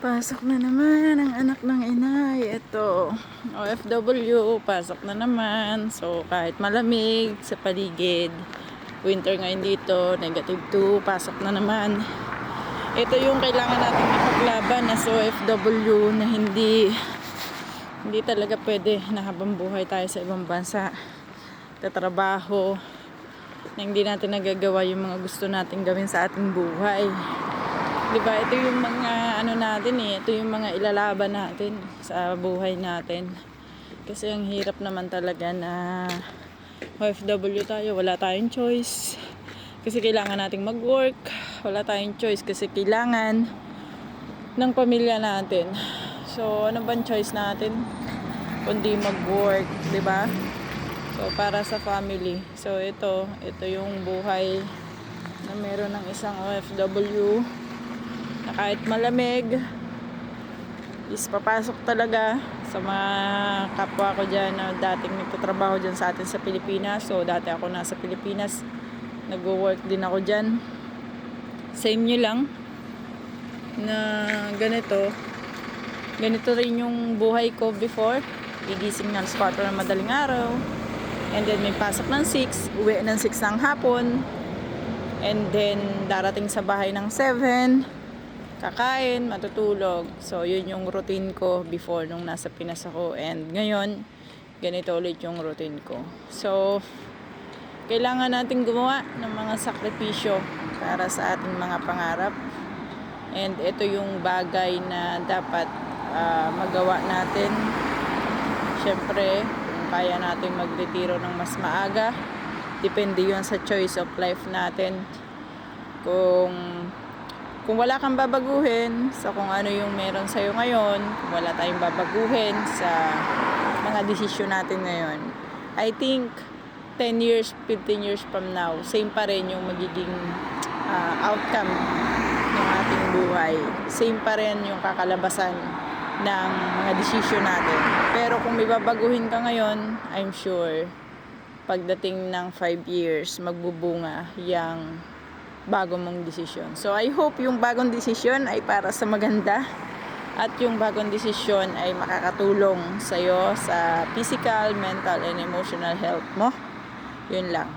Pasok na naman ang anak ng inay. Ito, OFW, pasok na naman. So, kahit malamig sa paligid, winter ngayon dito, -2, pasok na naman. Ito yung kailangan natin ipaglaban as OFW na hindi talaga pwede na habang buhay tayo sa ibang bansa, tatrabaho, na hindi natin nagagawa yung mga gusto natin gawin sa ating buhay. Diba, ito yung mga natin ito yung mga ilalaban natin sa buhay natin. Kasi ang hirap naman talaga na OFW tayo, wala tayong choice. Kasi kailangan nating mag-work, wala tayong choice kasi kailangan ng pamilya natin. So, ano bang choice natin? Kundi mag-work, diba? So, para sa family. So, ito yung buhay na meron ng isang OFW na kahit malamig is papasok talaga sa mga kapwa ko dyan na dating nagtatrabaho dyan sa atin sa Pilipinas. So dati ako nasa Pilipinas, nag-work din ako dyan, same nyo lang na ganito rin yung buhay ko before. Gigising ng 4 ng madaling araw, and then may pasok ng 6, uwi ng 6 ng hapon, and then darating sa bahay ng 7, kakain, matutulog. So, yun yung routine ko before nung nasa Pinas ako. And ngayon, ganito ulit yung routine ko. So, kailangan natin gumawa ng mga sakripisyo para sa ating mga pangarap. And ito yung bagay na dapat magawa natin. Syempre, kung kaya natin magretiro ng mas maaga, depende yun sa choice of life natin. Kung wala kang babaguhin sa kung ano yung meron sa'yo ngayon, kung wala tayong babaguhin sa mga desisyon natin ngayon, I think 10 years, 15 years from now, same pa rin yung magiging outcome ng ating buhay. Same pa rin yung kakalabasan ng mga desisyon natin. Pero kung may babaguhin ka ngayon, I'm sure pagdating ng 5 years, magbubunga yung bago mong desisyon. So I hope yung bagong desisyon ay para sa maganda at yung bagong desisyon ay makakatulong sa'yo sa physical, mental, and emotional health mo. Yun lang.